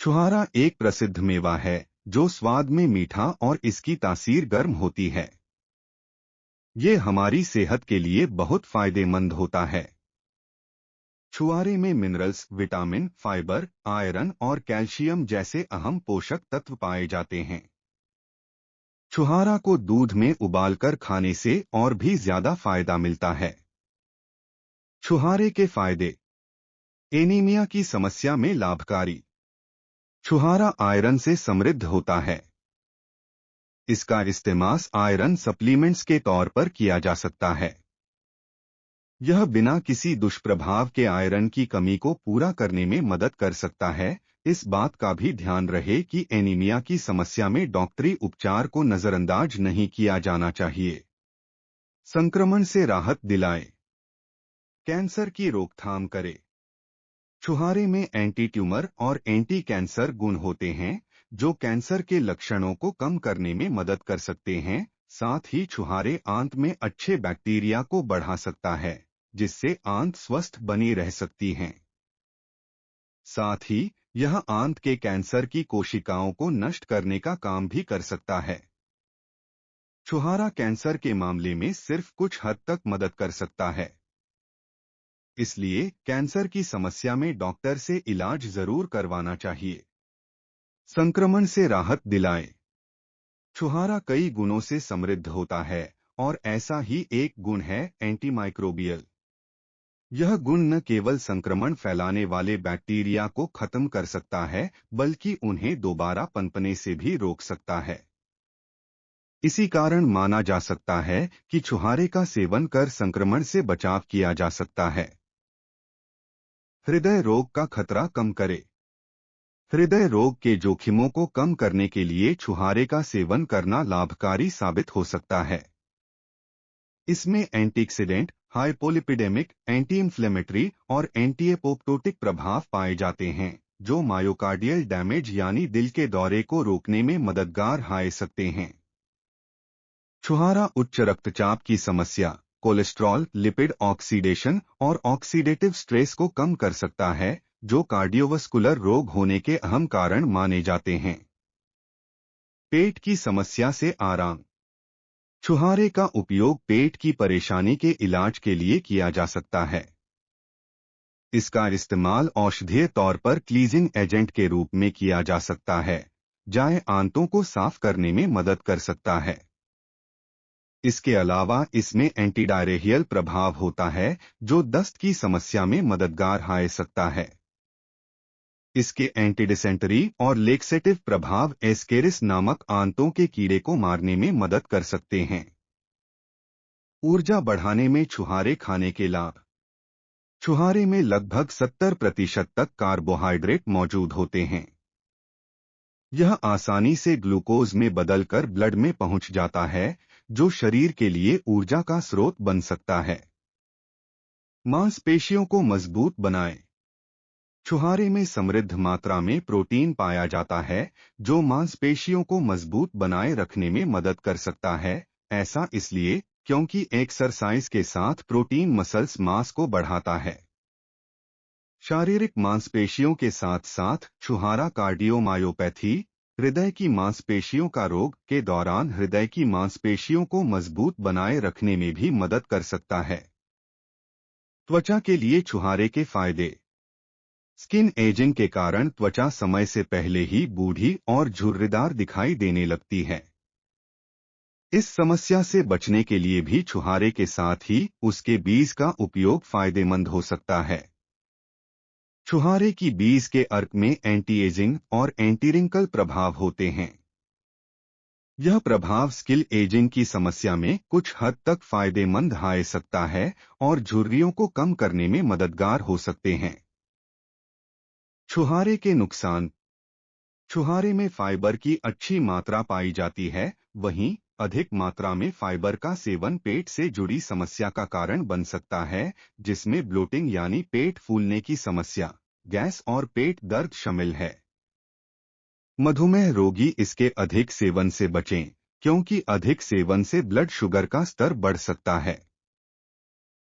छुहारा एक प्रसिद्ध मेवा है जो स्वाद में मीठा और इसकी तासीर गर्म होती है। ये हमारी सेहत के लिए बहुत फायदेमंद होता है। छुहारे में मिनरल्स, विटामिन, फाइबर, आयरन और कैल्शियम जैसे अहम पोषक तत्व पाए जाते हैं। छुहारा को दूध में उबालकर खाने से और भी ज्यादा फायदा मिलता है। छुहारे के फायदे। एनीमिया की समस्या में लाभकारी। छुहारा आयरन से समृद्ध होता है। इसका इस्तेमाल आयरन सप्लीमेंट्स के तौर पर किया जा सकता है। यह बिना किसी दुष्प्रभाव के आयरन की कमी को पूरा करने में मदद कर सकता है। इस बात का भी ध्यान रहे कि एनीमिया की समस्या में डॉक्टरी उपचार को नजरअंदाज नहीं किया जाना चाहिए। संक्रमण से राहत दिलाए। कैंसर की रोकथाम करे। छुहारे में एंटी ट्यूमर और एंटी कैंसर गुण होते हैं जो कैंसर के लक्षणों को कम करने में मदद कर सकते हैं। साथ ही छुहारे आंत में अच्छे बैक्टीरिया को बढ़ा सकता है जिससे आंत स्वस्थ बनी रह सकती हैं। साथ ही यह आंत के कैंसर की कोशिकाओं को नष्ट करने का काम भी कर सकता है। छुहारा कैंसर के मामले में सिर्फ कुछ हद तक मदद कर सकता है। इसलिए कैंसर की समस्या में डॉक्टर से इलाज जरूर करवाना चाहिए। संक्रमण से राहत दिलाए। छुहारा कई गुणों से समृद्ध होता है और ऐसा ही एक गुण है एंटीमाइक्रोबियल। यह गुण न केवल संक्रमण फैलाने वाले बैक्टीरिया को खत्म कर सकता है बल्कि उन्हें दोबारा पनपने से भी रोक सकता है। इसी कारण माना जा सकता है कि छुहारे का सेवन कर संक्रमण से बचाव किया जा सकता है। हृदय रोग का खतरा कम करे। हृदय रोग के जोखिमों को कम करने के लिए छुहारे का सेवन करना लाभकारी साबित हो सकता है। इसमें एंटीऑक्सीडेंट, हाइपोलिपिडेमिक, एंटी इन्फ्लेमेटरी और एंटी एपोप्टोटिक प्रभाव पाए जाते हैं जो मायोकार्डियल डैमेज यानी दिल के दौरे को रोकने में मददगार हो सकते हैं। छुहारा उच्च रक्तचाप की समस्या, कोलेस्ट्रॉल, लिपिड ऑक्सीडेशन और ऑक्सीडेटिव स्ट्रेस को कम कर सकता है जो कार्डियोवास्कुलर रोग होने के अहम कारण माने जाते हैं। पेट की समस्या से आराम। छुहारे का उपयोग पेट की परेशानी के इलाज के लिए किया जा सकता है। इसका इस्तेमाल औषधीय तौर पर क्लीजिंग एजेंट के रूप में किया जा सकता है, जाए आंतों को साफ करने में मदद कर सकता है। इसके अलावा इसमें एंटीडायरेहियल प्रभाव होता है जो दस्त की समस्या में मददगार हो सकता है। इसके एंटीडिसेंटरी और लेक्सेटिव प्रभाव एस्केरिस नामक आंतों के कीड़े को मारने में मदद कर सकते हैं। ऊर्जा बढ़ाने में छुहारे खाने के लाभ। छुहारे में लगभग 70% तक कार्बोहाइड्रेट मौजूद होते हैं। यह आसानी से ग्लूकोज में बदलकर ब्लड में पहुंच जाता है जो शरीर के लिए ऊर्जा का स्रोत बन सकता है। मांसपेशियों को मजबूत बनाए। छुहारे में समृद्ध मात्रा में प्रोटीन पाया जाता है जो मांसपेशियों को मजबूत बनाए रखने में मदद कर सकता है। ऐसा इसलिए क्योंकि एक्सरसाइज के साथ प्रोटीन मसल्स मास को बढ़ाता है। शारीरिक मांसपेशियों के साथ साथ छुहारा कार्डियोमायोपैथी, हृदय की मांसपेशियों का रोग के दौरान हृदय की मांसपेशियों को मजबूत बनाए रखने में भी मदद कर सकता है। त्वचा के लिए छुहारे के फायदे। स्किन एजिंग के कारण त्वचा समय से पहले ही बूढ़ी और झुर्रीदार दिखाई देने लगती है। इस समस्या से बचने के लिए भी छुहारे के साथ ही उसके बीज का उपयोग फायदेमंद हो सकता है। छुहारे की बीज के अर्क में एंटी एजिंग और एंटी रिंकल प्रभाव होते हैं। यह प्रभाव स्किन एजिंग की समस्या में कुछ हद तक फायदेमंद हो सकता है और झुर्रियों को कम करने में मददगार हो सकते हैं। छुहारे के नुकसान। छुहारे में फाइबर की अच्छी मात्रा पाई जाती है, वहीं अधिक मात्रा में फाइबर का सेवन पेट से जुड़ी समस्या का कारण बन सकता है जिसमें ब्लोटिंग यानी पेट फूलने की समस्या, गैस और पेट दर्द शामिल है। मधुमेह रोगी इसके अधिक सेवन से बचें क्योंकि अधिक सेवन से ब्लड शुगर का स्तर बढ़ सकता है।